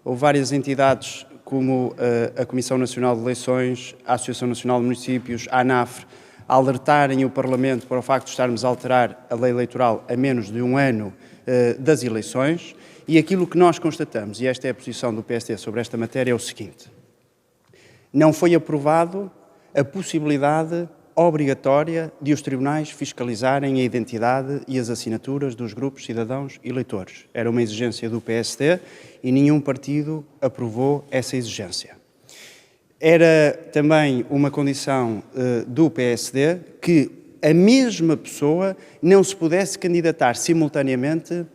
houve várias entidades como a Comissão Nacional de Eleições, a Associação Nacional de Municípios, a ANAFRE, a alertarem o Parlamento para o facto de estarmos a alterar a lei eleitoral a menos de um ano das eleições, e aquilo que nós constatamos, e esta é a posição do PSD sobre esta matéria, é o seguinte: não foi aprovado a possibilidade obrigatória de os tribunais fiscalizarem a identidade e as assinaturas dos grupos cidadãos eleitores. Era uma exigência do PSD e nenhum partido aprovou essa exigência. Era também uma condição do PSD que a mesma pessoa não se pudesse candidatar simultaneamente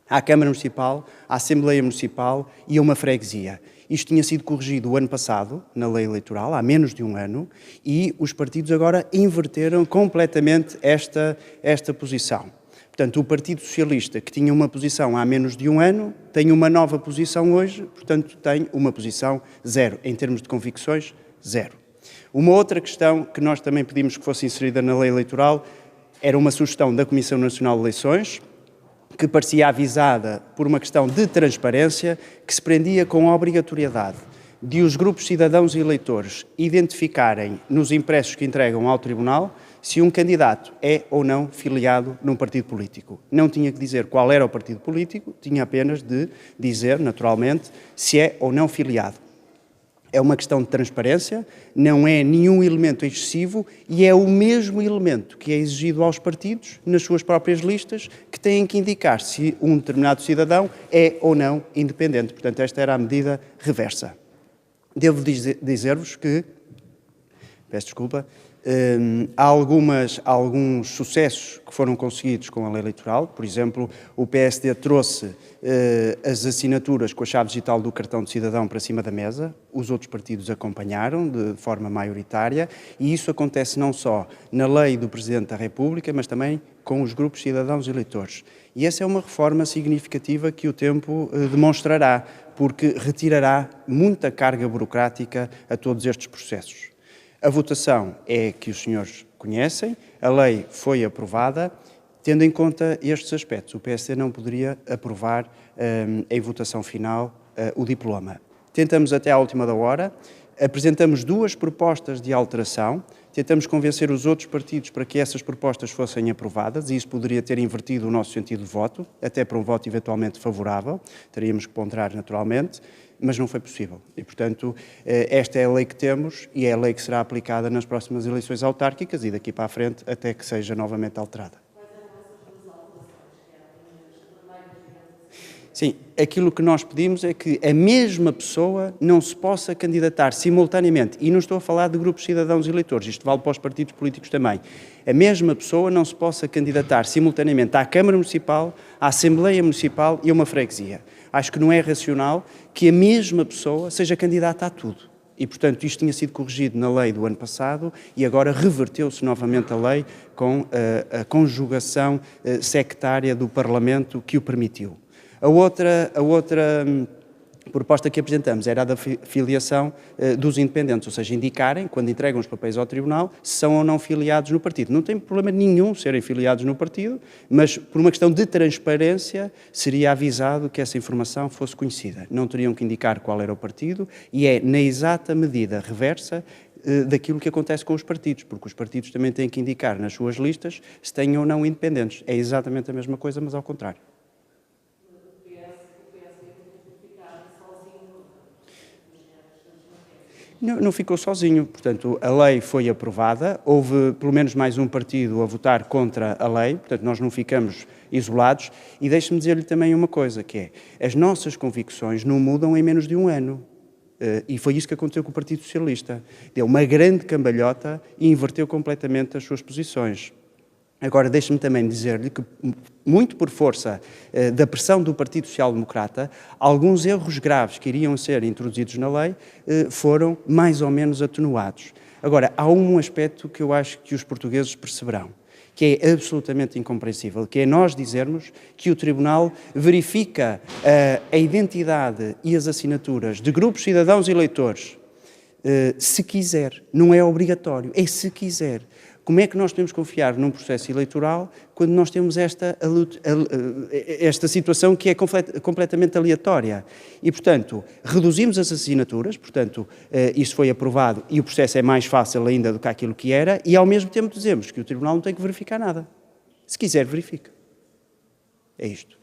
à Câmara Municipal, à Assembleia Municipal e a uma freguesia. Isto tinha sido corrigido o ano passado, na lei eleitoral, há menos de um ano, e os partidos agora inverteram completamente esta posição. Portanto, o Partido Socialista, que tinha uma posição há menos de um ano, tem uma nova posição hoje, portanto, tem uma posição zero. Em termos de convicções, zero. Uma outra questão que nós também pedimos que fosse inserida na lei eleitoral era uma sugestão da Comissão Nacional de Eleições, que parecia avisada por uma questão de transparência, que se prendia com a obrigatoriedade de os grupos cidadãos e eleitores identificarem nos impressos que entregam ao Tribunal se um candidato é ou não filiado num partido político. Não tinha que dizer qual era o partido político, tinha apenas de dizer, naturalmente, se é ou não filiado. É uma questão de transparência, não é nenhum elemento excessivo e é o mesmo elemento que é exigido aos partidos, nas suas próprias listas, que têm que indicar se um determinado cidadão é ou não independente. Portanto, esta era a medida reversa. Devo dizer-vos que, peço desculpa, há alguns sucessos que foram conseguidos com a lei eleitoral. Por exemplo, o PSD trouxe as assinaturas com a chave digital do cartão de cidadão para cima da mesa, os outros partidos acompanharam de forma maioritária, e isso acontece não só na lei do Presidente da República, mas também com os grupos cidadãos e eleitores. E essa é uma reforma significativa que o tempo demonstrará, porque retirará muita carga burocrática a todos estes processos. A votação é que os senhores conhecem, a lei foi aprovada. Tendo em conta estes aspectos, o PSD não poderia aprovar em votação final o diploma. Tentamos até à última da hora, apresentamos duas propostas de alteração, tentamos convencer os outros partidos para que essas propostas fossem aprovadas, e isso poderia ter invertido o nosso sentido de voto, até para um voto eventualmente favorável, teríamos que ponderar naturalmente, mas não foi possível. E, portanto, esta é a lei que temos e é a lei que será aplicada nas próximas eleições autárquicas e daqui para a frente até que seja novamente alterada. Sim, aquilo que nós pedimos é que a mesma pessoa não se possa candidatar simultaneamente, e não estou a falar de grupos cidadãos e eleitores, isto vale para os partidos políticos também, a mesma pessoa não se possa candidatar simultaneamente à Câmara Municipal, à Assembleia Municipal e a uma freguesia. Acho que não é racional que a mesma pessoa seja candidata a tudo. E, portanto, isto tinha sido corrigido na lei do ano passado e agora reverteu-se novamente a lei com a conjugação sectária do Parlamento que o permitiu. A outra proposta que apresentamos era a da filiação dos independentes, ou seja, indicarem, quando entregam os papéis ao Tribunal, se são ou não filiados no partido. Não tem problema nenhum serem filiados no partido, mas por uma questão de transparência seria avisado que essa informação fosse conhecida. Não teriam que indicar qual era o partido e é na exata medida reversa daquilo que acontece com os partidos, porque os partidos também têm que indicar nas suas listas se têm ou não independentes. É exatamente a mesma coisa, mas ao contrário. Não ficou sozinho, portanto, a lei foi aprovada, houve pelo menos mais um partido a votar contra a lei, portanto, nós não ficamos isolados, e deixe-me dizer-lhe também uma coisa, que é, as nossas convicções não mudam em menos de um ano, e foi isso que aconteceu com o Partido Socialista, deu uma grande cambalhota e inverteu completamente as suas posições. Agora, deixe-me também dizer-lhe que, muito por força da pressão do Partido Social Democrata, alguns erros graves que iriam ser introduzidos na lei foram mais ou menos atenuados. Agora, há um aspecto que eu acho que os portugueses perceberão, que é absolutamente incompreensível, que é nós dizermos que o Tribunal verifica a identidade e as assinaturas de grupos cidadãos e eleitores, se quiser, não é obrigatório, é se quiser. Como é que nós podemos confiar num processo eleitoral quando nós temos esta situação que é completamente aleatória? E, portanto, reduzimos as assinaturas, portanto, isso foi aprovado e o processo é mais fácil ainda do que aquilo que era, e ao mesmo tempo dizemos que o Tribunal não tem que verificar nada. Se quiser, verifica. É isto.